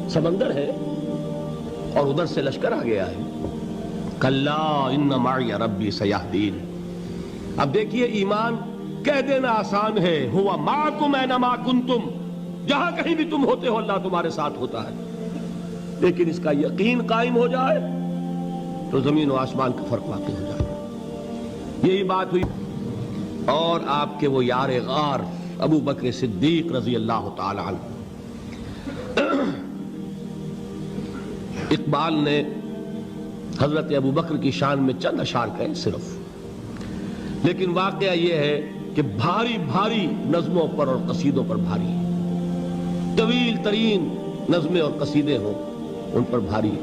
سمندر ہے اور ادھر سے لشکر آ گیا ہے. کلا ان معی ربی سیہدین. اب دیکھیے ایمان کہہ دینا آسان ہے، ہوا معکم اینما کنتم، جہاں کہیں بھی تم ہوتے ہو اللہ تمہارے ساتھ ہوتا ہے. لیکن اس کا یقین قائم ہو جائے تو زمین و آسمان کا فرق واقع ہو جائے. یہی بات ہوئی. اور آپ کے وہ یار غار ابو بکر صدیق رضی اللہ تعالی عنہ. اقبال نے حضرت ابو بکر کی شان میں چند اشعار کہے صرف، لیکن واقعہ یہ ہے کہ بھاری بھاری نظموں پر اور قصیدوں پر بھاری، طویل ترین نظمیں اور قصیدے ہوں ان پر بھاری.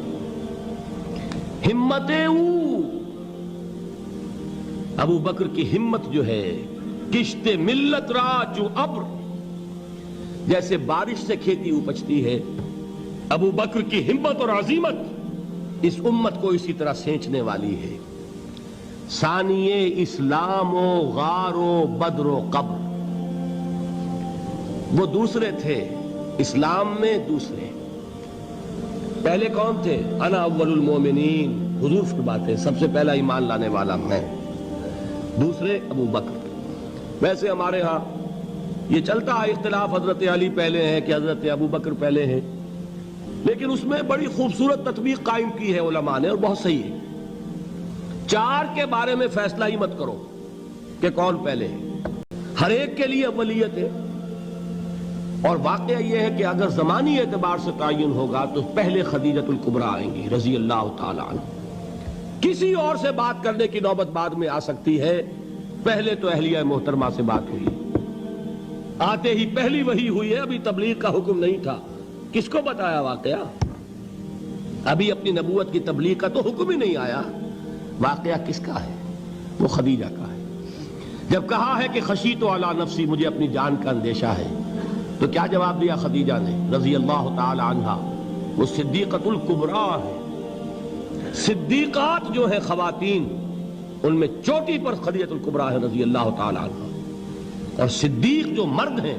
ہمتیں ابو بکر کی ہمت جو ہے، کشت ملت را جو ابر، جیسے بارش سے کھیتی اپجتی ہے، ابو بکر کی ہمت اور عزیمت اس امت کو اسی طرح سینچنے والی ہے. ثانیے اسلام و غار و بدر و قبر، وہ دوسرے تھے اسلام میں، دوسرے. پہلے کون تھے؟ انا اول المومنین، حضور فرماتے ہیں سب سے پہلا ایمان لانے والا میں. دوسرے ابو بکر. ویسے ہمارے ہاں یہ چلتا ہے اختلاف، حضرت علی پہلے ہیں کہ حضرت ابو بکر پہلے ہیں، لیکن اس میں بڑی خوبصورت تطبیق قائم کی ہے علماء نے، اور بہت صحیح ہے. چار کے بارے میں فیصلہ ہی مت کرو کہ کون پہلے ہے، ہر ایک کے لیے اولیت ہے. اور واقعہ یہ ہے کہ اگر زمانی اعتبار سے تعین ہوگا تو پہلے خدیجۃ الکبریٰ آئیں گی رضی اللہ تعالی عنہ. کسی اور سے بات کرنے کی نوبت بعد میں آ سکتی ہے، پہلے تو اہلیہ محترمہ سے بات ہوئی، آتے ہی پہلی وحی ہوئی ہے. ابھی تبلیغ کا حکم نہیں تھا. کس کو بتایا واقعہ؟ ابھی اپنی نبوت کی تبلیغ کا تو حکم ہی نہیں آیا. واقعہ کس کا ہے؟ وہ خدیجہ کا ہے. جب کہا ہے کہ خشیت علی نفسی، مجھے اپنی جان کا اندیشہ ہے، تو کیا جواب دیا خدیجہ نے رضی اللہ تعالی عنہا؟ وہ صدیقۃ الکبریٰ ہے. صدیقات جو ہیں خواتین، ان میں چوٹی پر خدیجۃ الکبریٰ ہے رضی اللہ تعالی عنہ. اور صدیق جو مرد ہیں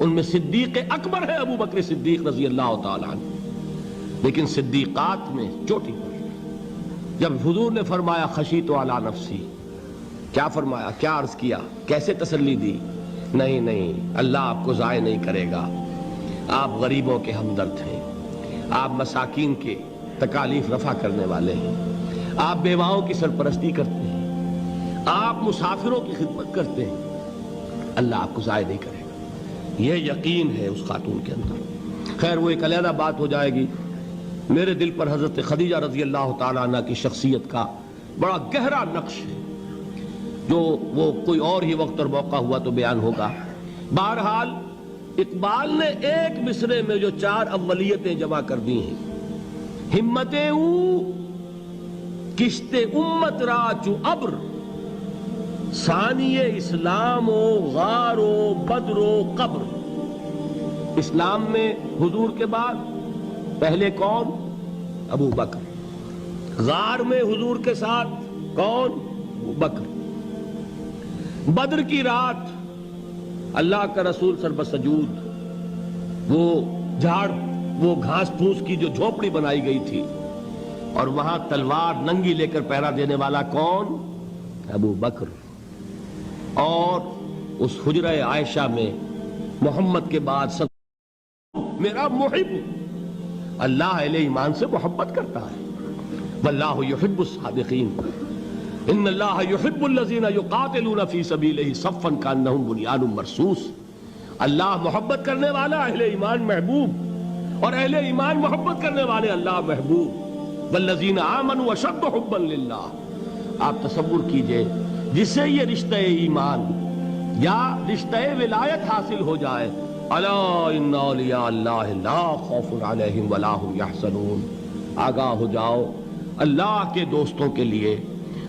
ان میں صدیق اکبر ہے ابو بکر صدیق رضی اللہ تعالی عنہ. لیکن صدیقات میں چوٹی پر. جب حضور نے فرمایا خشیت علی نفسی، کیا فرمایا، کیا عرض کیا، کیسے تسلی دی؟ نہیں نہیں، اللہ آپ کو ضائع نہیں کرے گا. آپ غریبوں کے ہمدرد ہیں، آپ مساکین کے تکالیف رفع کرنے والے ہیں، آپ بیواؤں کی سرپرستی کرتے ہیں، آپ مسافروں کی خدمت کرتے ہیں. اللہ آپ کو ضائع نہیں کرے گا. یہ یقین ہے اس خاتون کے اندر. خیر وہ ایک علیحدہ بات ہو جائے گی. میرے دل پر حضرت خدیجہ رضی اللہ تعالی عنہ کی شخصیت کا بڑا گہرا نقش ہے، جو وہ کوئی اور ہی وقت اور موقع ہوا تو بیان ہوگا. بہرحال اقبال نے ایک مصرے میں جو چار اولیتیں جمع کر دی ہیں، ہمتیں کشت امت را چو ابر، ثانی اسلام و غار و بدر و قبر. اسلام میں حضور کے بعد پہلے کون؟ ابو بکر. غار میں حضور کے ساتھ کون؟ ابو بکر. بدر کی رات اللہ کا رسول سربسجود، وہ جھاڑ، وہ گھاس پھوس کی جو جھوپڑی بنائی گئی تھی، اور وہاں تلوار ننگی لے کر پہرا دینے والا کون؟ ابو بکر. اور اس حجرہ عائشہ میں محمد کے بعد سب میرا محب، اللہ اہل ایمان سے محبت کرتا ہے. واللہ یحب الصادقین، ان اللہ یحب الذین یقاتلون فی سبیلہ صفا کانہم بنیان مرصوص. اللہ محبت کرنے والا، اہل ایمان محبوب، اور اہل ایمان محبت کرنے والے اللہ محبوب. والذین آمنوا اشد حبا للہ. آپ تصور کیجئے جسے یہ رشتہ ایمان یا رشتہ ولایت حاصل ہو جائے، الا ان اولیاء اللہ لا خوف علیہم ولا هم یحزنون. آگاہ ہو جاؤ، اللہ کے دوستوں کے لیے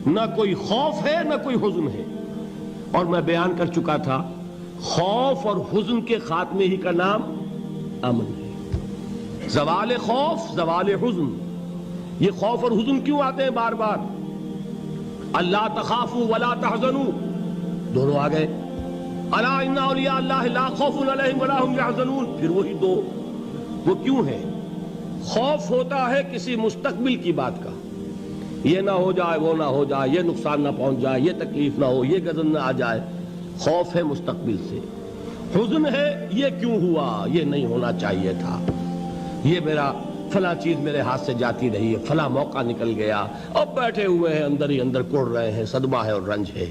نہ کوئی خوف ہے نہ کوئی حزن ہے. اور میں بیان کر چکا تھا، خوف اور حزن کے خاتمے ہی کا نام امن ہے. زوال خوف، زوال حزن. یہ خوف اور حزن کیوں آتے ہیں بار بار؟ اللہ تخافوا ولا تحزنوا، دونوں آ گئے. الا ان اولیاء اللہ لا خوف علیہم ولا هم یحزنون، پھر وہی دو. وہ کیوں ہے؟ خوف ہوتا ہے کسی مستقبل کی بات کا، یہ نہ ہو جائے، وہ نہ ہو جائے، یہ نقصان نہ پہنچ جائے، یہ تکلیف نہ ہو، یہ غضب نہ آ جائے، خوف ہے مستقبل سے۔ حزن ہے یہ کیوں ہوا، یہ نہیں ہونا چاہیے تھا، یہ میرا فلاں چیز میرے ہاتھ سے جاتی رہی ہے، فلاں موقع نکل گیا، اب بیٹھے ہوئے ہیں اندر ہی اندر کڑ رہے ہیں، صدمہ ہے اور رنج ہے۔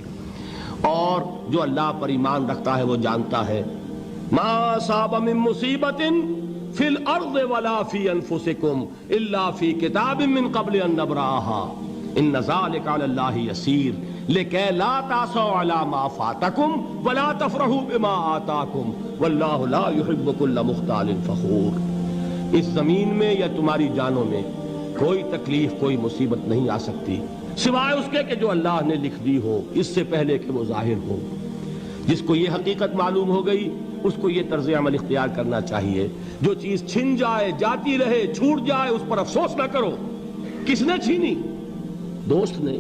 اور جو اللہ پر ایمان رکھتا ہے وہ جانتا ہے ما اصاب من مصیبت فی الارض ولا فی انفسکم الا فی کتاب من قبل ان نبرأها ان ذلک علی اللہ یسیر لکی لا تعصوا علی ما فاتکم ولا تفرحوا بما آتاکم واللہ لا يحب کل مختال فخور۔ اس زمین میں یا تمہاری جانوں میں کوئی تکلیف، کوئی مصیبت نہیں آ سکتی سوائے اس کے کہ جو اللہ نے لکھ دی ہو، اس سے پہلے کہ وہ ظاہر ہو۔ جس کو یہ حقیقت معلوم ہو گئی اس کو یہ طرز عمل اختیار کرنا چاہیے، جو چیز چھن جائے، جاتی رہے، چھوٹ جائے، اس پر افسوس نہ کرو۔ کس نے چھینی؟ دوست نے۔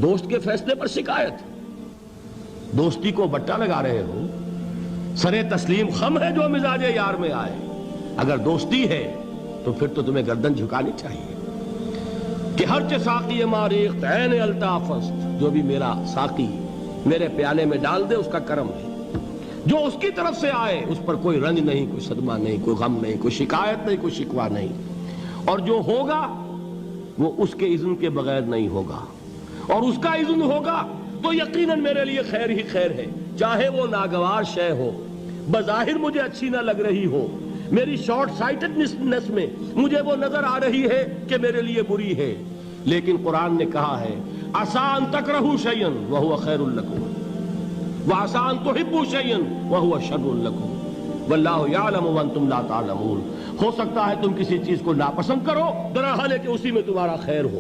دوست کے فیصلے پر شکایت، دوستی کو بٹا لگا رہے ہو، سرے تسلیم خم ہے جو مزاج یار میں آئے۔ اگر دوستی ہے تو پھر تو تمہیں گردن جھکانی چاہیے کہ ہر چہ ساقی ماریخت عین الطافست، جو بھی میرا ساقی میرے پیالے میں ڈال دے اس کا کرم ہے، جو اس کی طرف سے آئے اس پر کوئی رنج نہیں، کوئی صدمہ نہیں، کوئی غم نہیں، کوئی شکایت نہیں، کوئی شکوہ نہیں، اور جو ہوگا وہ اس کے اذن کے بغیر نہیں ہوگا، اور اس کا اذن ہوگا تو یقیناً میرے لیے خیر ہی خیر ہے، چاہے وہ ناگوار شے ہو، بظاہر مجھے اچھی نہ لگ رہی ہو، میری شارٹ سائٹڈنس میں مجھے وہ نظر آ رہی ہے کہ میرے لیے بری ہے، لیکن قرآن نے کہا ہے عسیٰ ان تکرہوا شیئا وہو خیر لکم وعسیٰ ان تحبوا شیئا وہو شر لکم واللہ یعلم وانتم لا تعلمون۔ ہو سکتا ہے تم کسی چیز کو ناپسند کرو درحال ہے کہ اسی میں تمہارا خیر ہو،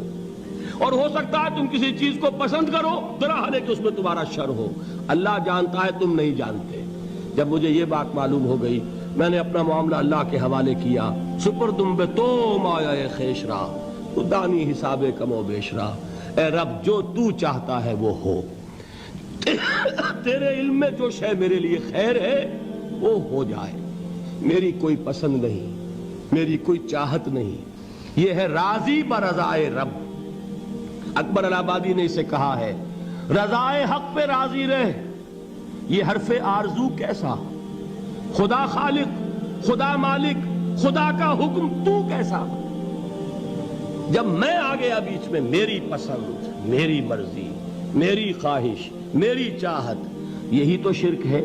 اور ہو سکتا ہے تم کسی چیز کو پسند کرو درحال ہے کہ اس میں تمہارا شر ہو۔ اللہ جانتا ہے، تم نہیں جانتے۔ جب مجھے یہ بات معلوم ہو گئی میں نے اپنا معاملہ اللہ کے حوالے کیا، سپردم بے تو مایا خیشرا دانی حساب کم و بیشرا، اے رب جو تو چاہتا ہے وہ ہو، تیرے علم میں جو شے میرے لیے خیر ہے وہ ہو جائے، میری کوئی پسند نہیں، میری کوئی چاہت نہیں، یہ ہے راضی برضائے رب۔ اکبر الہ آبادی نے اسے کہا ہے رضائے حق پہ راضی رہ، یہ حرف آرزو کیسا، خدا خالق، خدا مالک، خدا کا حکم تو کیسا؟ جب میں آ گیا بیچ میں، میری پسند، میری مرضی، میری خواہش، میری چاہت، یہی تو شرک ہے۔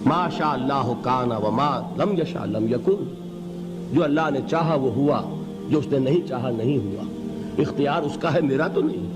ما شاء اللہ کان وما لم یشاء لم یکن، جو اللہ نے چاہا وہ ہوا، جو اس نے نہیں چاہا نہیں ہوا، اختیار اس کا ہے، میرا تو نہیں۔